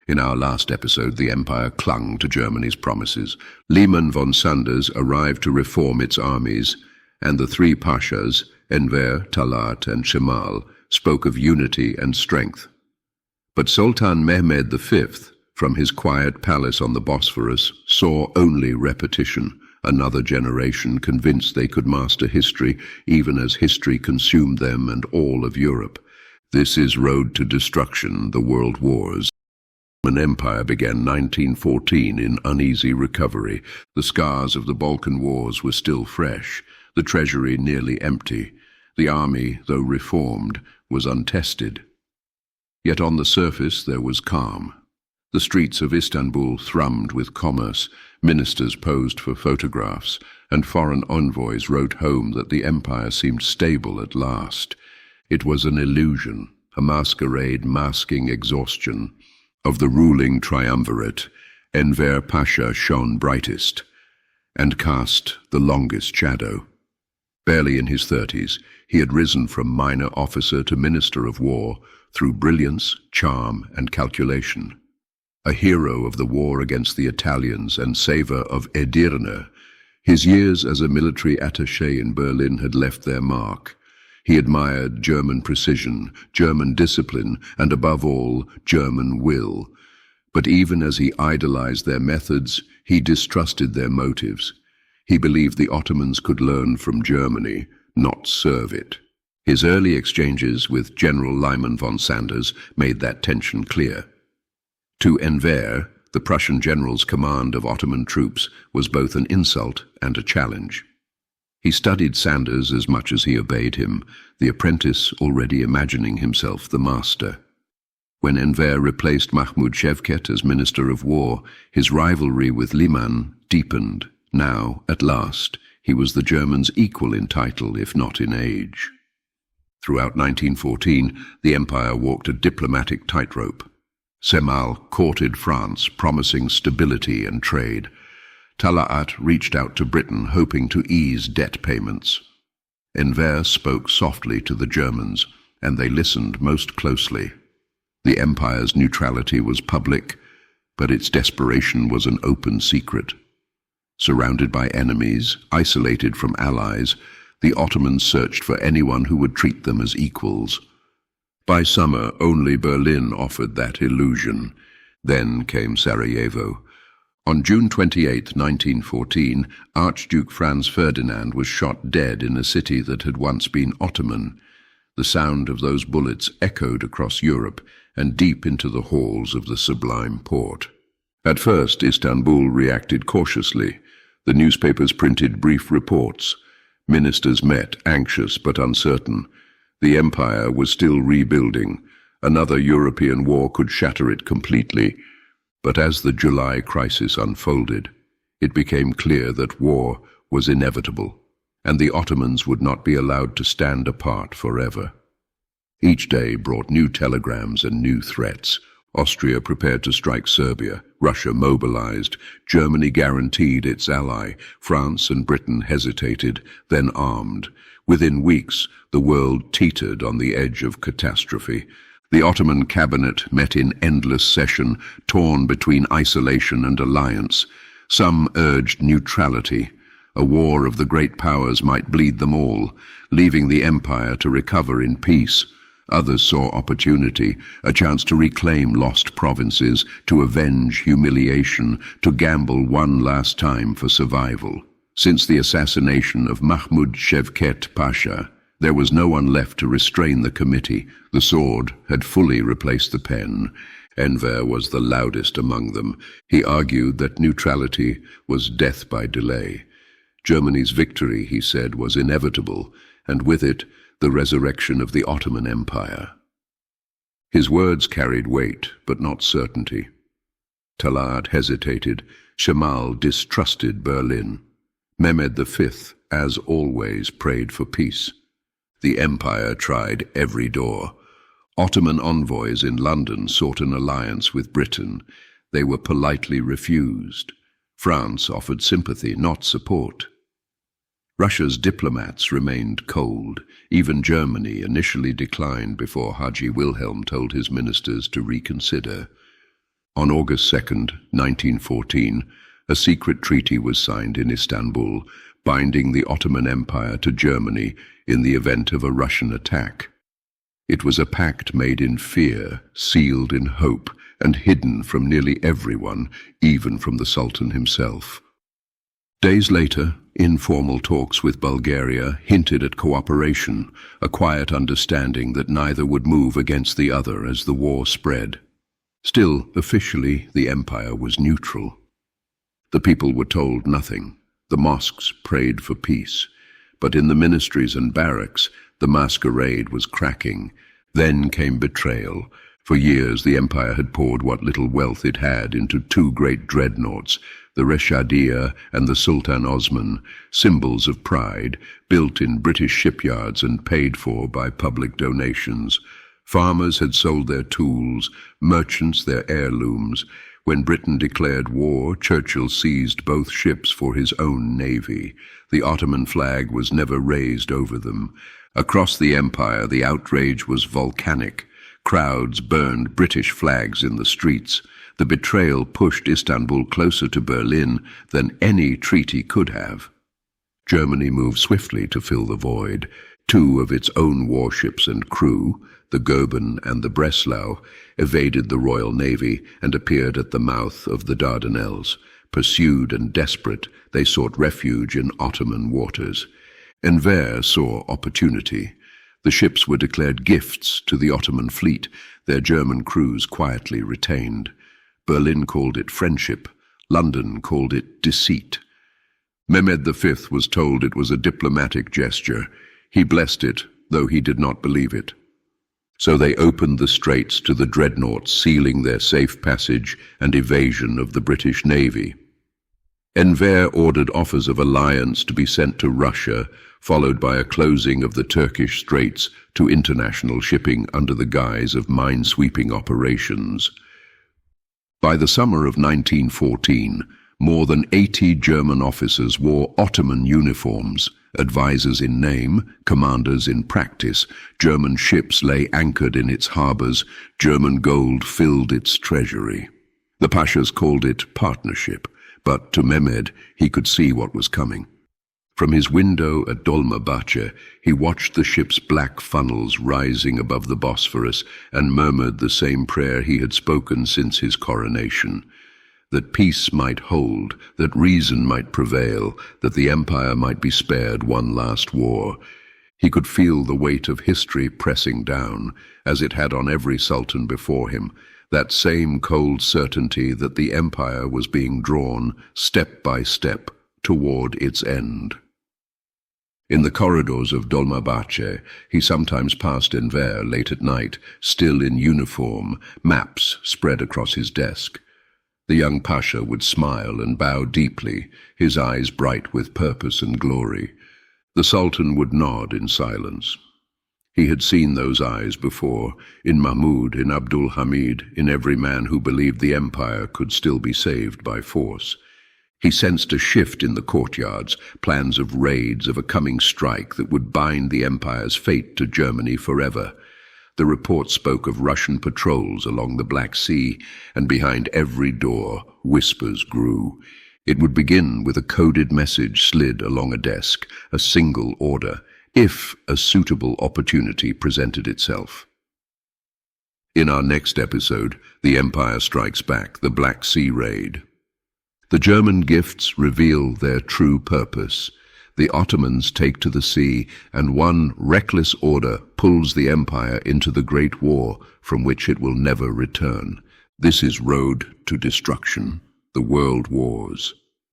In our last episode, the empire clung to Germany's promises. Lehmann von Sanders arrived to reform its armies, and the three pashas, Enver, Talat, and Cemal, spoke of unity and strength. But Sultan Mehmed V, from his quiet palace on the Bosphorus, saw only repetition. Another generation convinced they could master history, even as history consumed them and all of Europe. This is road to destruction, the world wars. The Ottoman Empire began 1914 in uneasy recovery. The scars of the Balkan Wars were still fresh, the treasury nearly empty. The army, though reformed, was untested. Yet on the surface there was calm. The streets of Istanbul thrummed with commerce, ministers posed for photographs, and foreign envoys wrote home that the empire seemed stable at last. It was an illusion, a masquerade masking exhaustion. Of the ruling triumvirate, Enver Pasha shone brightest, and cast the longest shadow. Barely in his 30s, he had risen from minor officer to minister of war through brilliance, charm, and calculation. A hero of the war against the Italians and saver of Edirne, his years as a military attaché in Berlin had left their mark. He admired German precision, German discipline, and above all, German will. But even as he idolized their methods, he distrusted their motives. He believed the Ottomans could learn from Germany, not serve it. His early exchanges with General Lehmann von Sanders made that tension clear. To Enver, the Prussian general's command of Ottoman troops was both an insult and a challenge. He studied Sanders as much as he obeyed him, the apprentice already imagining himself the master. When Enver replaced Mahmud Shevket as Minister of War, his rivalry with Liman deepened. Now, at last, he was the Germans' equal in title, if not in age. Throughout 1914, the empire walked a diplomatic tightrope. Cemal courted France, promising stability and trade. Talat reached out to Britain, hoping to ease debt payments. Enver spoke softly to the Germans, and they listened most closely. The empire's neutrality was public, but its desperation was an open secret. Surrounded by enemies, isolated from allies, the Ottomans searched for anyone who would treat them as equals. By summer, only Berlin offered that illusion. Then came Sarajevo. On June 28, 1914, Archduke Franz Ferdinand was shot dead in a city that had once been Ottoman. The sound of those bullets echoed across Europe and deep into the halls of the Sublime Porte. At first, Istanbul reacted cautiously. The newspapers printed brief reports. Ministers met, anxious but uncertain. The empire was still rebuilding. Another European war could shatter it completely. But as the July crisis unfolded, it became clear that war was inevitable, and the Ottomans would not be allowed to stand apart forever. Each day brought new telegrams and new threats. Austria prepared to strike Serbia, Russia mobilized, Germany guaranteed its ally, France and Britain hesitated, then armed. Within weeks, the world teetered on the edge of catastrophe. The Ottoman cabinet met in endless session, torn between isolation and alliance. Some urged neutrality. A war of the great powers might bleed them all, leaving the empire to recover in peace. Others saw opportunity, a chance to reclaim lost provinces, to avenge humiliation, to gamble one last time for survival. Since the assassination of Mahmud Shevket Pasha, there was no one left to restrain the committee. The sword had fully replaced the pen. Enver was the loudest among them. He argued that neutrality was death by delay. Germany's victory, he said, was inevitable, and with it, the resurrection of the Ottoman Empire. His words carried weight, but not certainty. Talat hesitated. Cemal distrusted Berlin. Mehmed V, as always, prayed for peace. The empire tried every door. Ottoman envoys in London sought an alliance with Britain. They were politely refused. France offered sympathy, not support. Russia's diplomats remained cold. Even Germany initially declined before Haji Wilhelm told his ministers to reconsider. On August 2nd, 1914, a secret treaty was signed in Istanbul, binding the Ottoman Empire to Germany in the event of a Russian attack. It was a pact made in fear, sealed in hope, and hidden from nearly everyone, even from the Sultan himself. Days later, informal talks with Bulgaria hinted at cooperation, a quiet understanding that neither would move against the other as the war spread. Still, officially, the empire was neutral. The people were told nothing. The mosques prayed for peace. But in the ministries and barracks, the masquerade was cracking. Then came betrayal. For years, the empire had poured what little wealth it had into two great dreadnoughts, the Reshadia and the Sultan Osman, symbols of pride, built in British shipyards and paid for by public donations. Farmers had sold their tools, merchants their heirlooms. When Britain declared war, Churchill seized both ships for his own navy. The Ottoman flag was never raised over them. Across the empire, the outrage was volcanic. Crowds burned British flags in the streets. The betrayal pushed Istanbul closer to Berlin than any treaty could have. Germany moved swiftly to fill the void. Two of its own warships and crew, the Goeben and the Breslau, evaded the Royal Navy and appeared at the mouth of the Dardanelles. Pursued and desperate, they sought refuge in Ottoman waters. Enver saw opportunity. The ships were declared gifts to the Ottoman fleet, their German crews quietly retained. Berlin called it friendship. London called it deceit. Mehmed V was told it was a diplomatic gesture. He blessed it, though he did not believe it. So they opened the straits to the dreadnoughts, sealing their safe passage and evasion of the British Navy. Enver ordered offers of alliance to be sent to Russia, followed by a closing of the Turkish straits to international shipping under the guise of mine-sweeping operations. By the summer of 1914, more than 80 German officers wore Ottoman uniforms, advisors in name, commanders in practice. German ships lay anchored in its harbors. German gold filled its treasury. The pashas called it partnership, but to Mehmed, he could see what was coming. From his window at Dolmabahce, he watched the ship's black funnels rising above the Bosphorus and murmured the same prayer he had spoken since his coronation. That peace might hold, that reason might prevail, that the empire might be spared one last war. He could feel the weight of history pressing down, as it had on every sultan before him, that same cold certainty that the empire was being drawn, step by step, toward its end. In the corridors of Dolmabahce, he sometimes passed Enver late at night, still in uniform, maps spread across his desk. The young pasha would smile and bow deeply, his eyes bright with purpose and glory. The Sultan would nod in silence. He had seen those eyes before, in Mahmud, in Abdul Hamid, in every man who believed the empire could still be saved by force. He sensed a shift in the courtyards, plans of raids, of a coming strike that would bind the empire's fate to Germany forever. The reports spoke of Russian patrols along the Black Sea, and behind every door, whispers grew. It would begin with a coded message slid along a desk, a single order, if a suitable opportunity presented itself. In our next episode, the Empire Strikes Back, the Black Sea Raid. The German gifts reveal their true purpose. The Ottomans take to the sea, and one reckless order pulls the empire into the Great War from which it will never return. This is Road to Destruction, the World Wars.